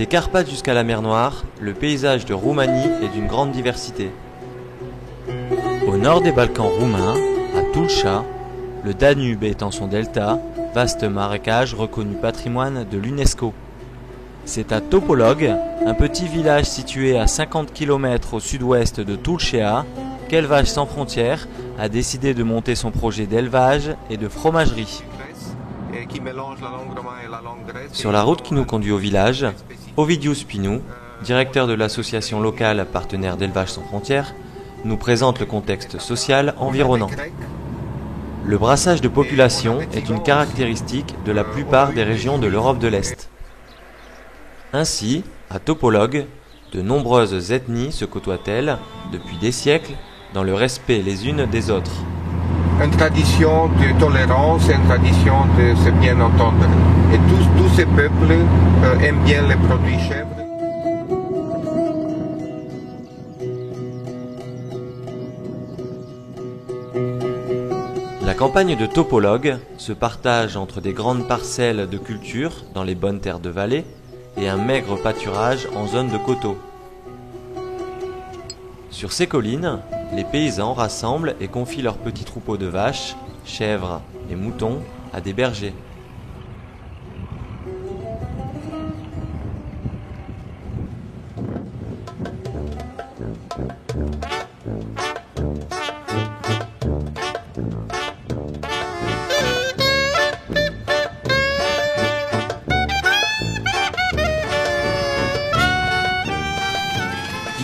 Des Carpates jusqu'à la mer Noire, le paysage de Roumanie est d'une grande diversité. Au nord des Balkans roumains, à Tulcea, le Danube étend son delta, vaste marécage reconnu patrimoine de l'UNESCO. C'est à Topolog, un petit village situé à 50 km au sud-ouest de Tulcea, qu'Élevage sans frontières a décidé de monter son projet d'élevage et de fromagerie. Sur la route qui nous conduit au village, Ovidiu Spinu, directeur de l'association locale partenaire d'Élevage sans frontières, nous présente le contexte social environnant. Le brassage de population est une caractéristique de la plupart des régions de l'Europe de l'Est. Ainsi, à Topolog, de nombreuses ethnies se côtoient-elles depuis des siècles dans le respect les unes des autres. Une tradition de tolérance et une tradition de se bien entendre. Et tous ces peuples aiment bien les produits chèvres. La campagne de Topolog se partage entre des grandes parcelles de culture dans les bonnes terres de vallée et un maigre pâturage en zone de coteaux. Sur ces collines, les paysans rassemblent et confient leurs petits troupeaux de vaches, chèvres et moutons à des bergers.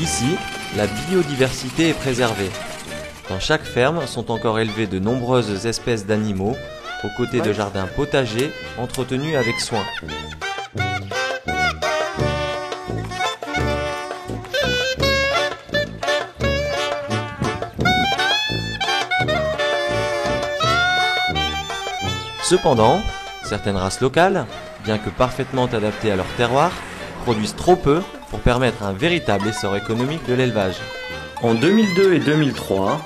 Ici, la biodiversité est préservée. Dans chaque ferme sont encore élevées de nombreuses espèces d'animaux, aux côtés de jardins potagers entretenus avec soin. Cependant, certaines races locales, bien que parfaitement adaptées à leur terroir, produisent trop peu pour permettre un véritable essor économique de l'élevage. En 2002 et 2003,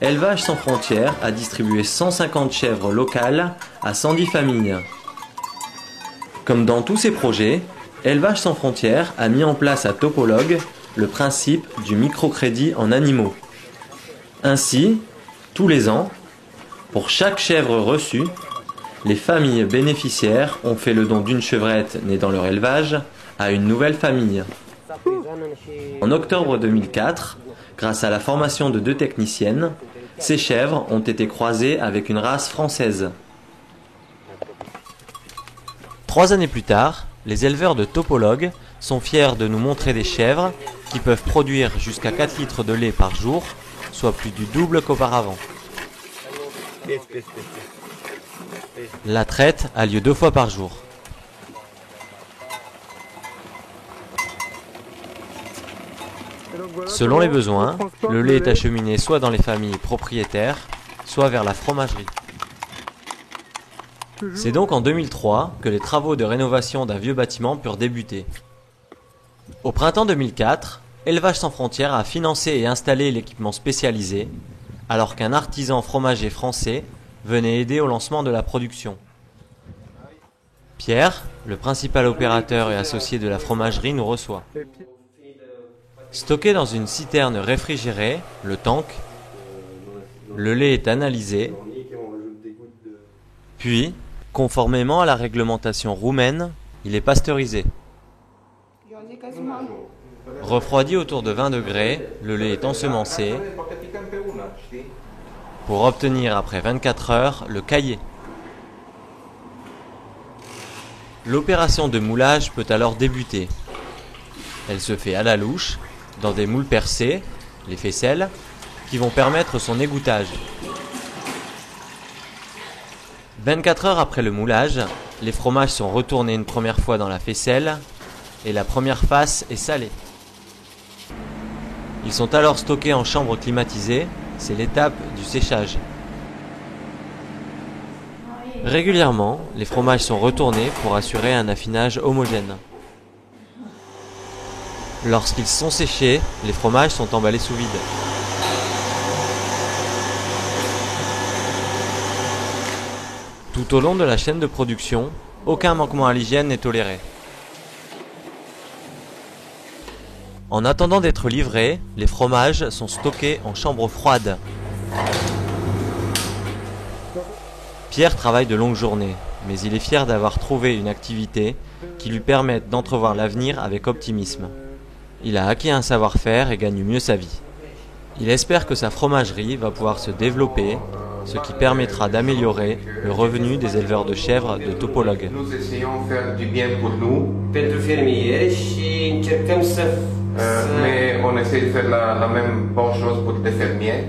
Élevage sans frontières a distribué 150 chèvres locales à 110 familles. Comme dans tous ses projets, Élevage sans frontières a mis en place à Topolog le principe du microcrédit en animaux. Ainsi, tous les ans, pour chaque chèvre reçue, les familles bénéficiaires ont fait le don d'une chevrette née dans leur élevage à une nouvelle famille. En octobre 2004, grâce à la formation de 2 techniciennes, ces chèvres ont été croisées avec une race française. 3 années plus tard, les éleveurs de Topolog sont fiers de nous montrer des chèvres qui peuvent produire jusqu'à 4 litres de lait par jour, soit plus du double qu'auparavant. La traite a lieu 2 fois par jour. Selon les besoins, le lait est acheminé soit dans les familles propriétaires, soit vers la fromagerie. C'est donc en 2003 que les travaux de rénovation d'un vieux bâtiment purent débuter. Au printemps 2004, Élevage sans frontières a financé et installé l'équipement spécialisé, alors qu'un artisan fromager français venait aider au lancement de la production. Pierre, le principal opérateur et associé de la fromagerie, nous reçoit. Stocké dans une citerne réfrigérée, le tank, le lait est analysé, puis, conformément à la réglementation roumaine, il est pasteurisé. Refroidi autour de 20 degrés, le lait est ensemencé pour obtenir après 24 heures le caillé. L'opération de moulage peut alors débuter. Elle se fait à la louche, dans des moules percés, les faisselles, qui vont permettre son égouttage. 24 heures après le moulage, les fromages sont retournés une première fois dans la faisselle et la première face est salée. Ils sont alors stockés en chambre climatisée, c'est l'étape du séchage. Régulièrement, les fromages sont retournés pour assurer un affinage homogène. Lorsqu'ils sont séchés, les fromages sont emballés sous vide. Tout au long de la chaîne de production, aucun manquement à l'hygiène n'est toléré. En attendant d'être livrés, les fromages sont stockés en chambre froide. Pierre travaille de longues journées, mais il est fier d'avoir trouvé une activité qui lui permette d'entrevoir l'avenir avec optimisme. Il a acquis un savoir-faire et gagne mieux sa vie. Il espère que sa fromagerie va pouvoir se développer, ce qui permettra d'améliorer le revenu des éleveurs de chèvres de Topolog. Nous essayons de faire du bien pour nous, mais on essaie de faire la même bonne chose pour les fermiers.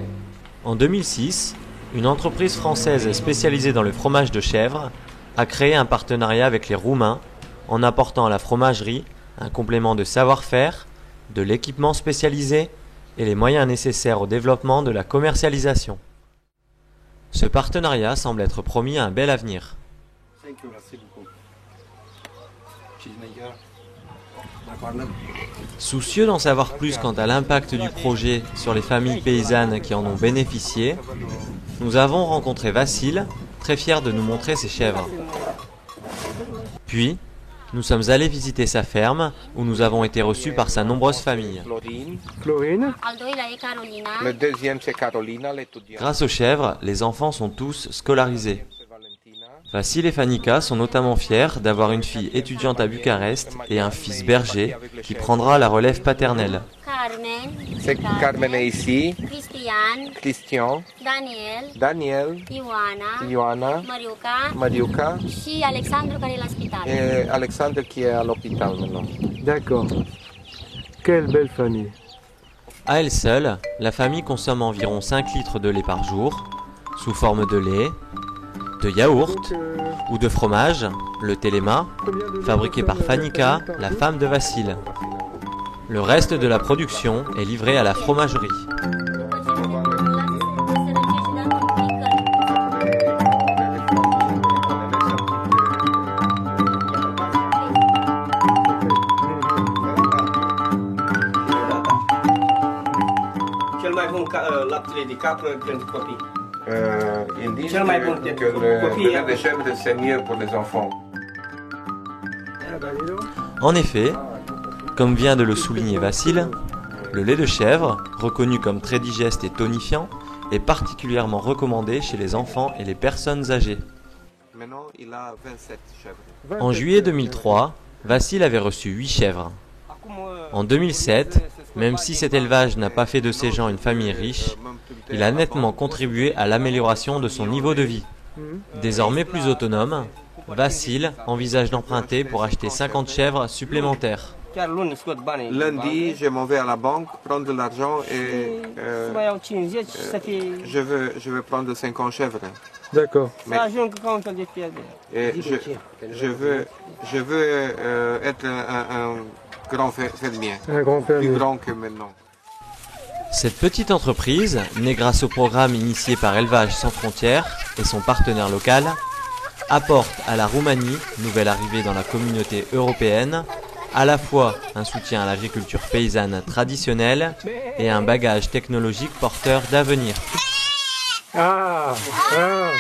En 2006, une entreprise française spécialisée dans le fromage de chèvre a créé un partenariat avec les Roumains en apportant à la fromagerie un complément de savoir-faire, de l'équipement spécialisé et les moyens nécessaires au développement de la commercialisation. Ce partenariat semble être promis à un bel avenir. Soucieux d'en savoir plus quant à l'impact du projet sur les familles paysannes qui en ont bénéficié, nous avons rencontré Vassil, très fier de nous montrer ses chèvres. Puis, nous sommes allés visiter sa ferme, où nous avons été reçus par sa nombreuse famille. Florine. Le deuxième, c'est Carolina, l'étudiante. Grâce aux chèvres, les enfants sont tous scolarisés. Vassil et Fanica sont notamment fiers d'avoir une fille étudiante à Bucarest et un fils berger qui prendra la relève paternelle. C'est Carmen est ici, Christian, Daniel, Ioana, Mariuca et Alexandre qui est à l'hôpital maintenant. D'accord. Quelle belle famille. À elle seule, la famille consomme environ 5 litres de lait par jour, sous forme de lait, de yaourt ou de fromage, le téléma, fabriqué par Fanica, la femme de Vassil. Le reste de la production est livré à la fromagerie. Ils disent que le lait de chèvre c'est mieux pour les enfants. En effet, comme vient de le souligner Vassil, le lait de chèvre, reconnu comme très digeste et tonifiant, est particulièrement recommandé chez les enfants et les personnes âgées. Maintenant, il a 27 chèvres. En juillet 2003, Vassil avait reçu 8 chèvres. En 2007, même si cet élevage n'a pas fait de ces gens une famille riche, il a nettement contribué à l'amélioration de son niveau de vie. Désormais plus autonome, Vassil envisage d'emprunter pour acheter 50 chèvres supplémentaires. Lundi, je m'en vais à la banque prendre de l'argent et je veux prendre 50 chèvres. D'accord. Et je veux être un grand fermier, Un grand fermier. plus grand que maintenant. Cette petite entreprise, née grâce au programme initié par Élevage sans frontières et son partenaire local, apporte à la Roumanie, nouvelle arrivée dans la communauté européenne, à la fois un soutien à l'agriculture paysanne traditionnelle et un bagage technologique porteur d'avenir. Ah, ah.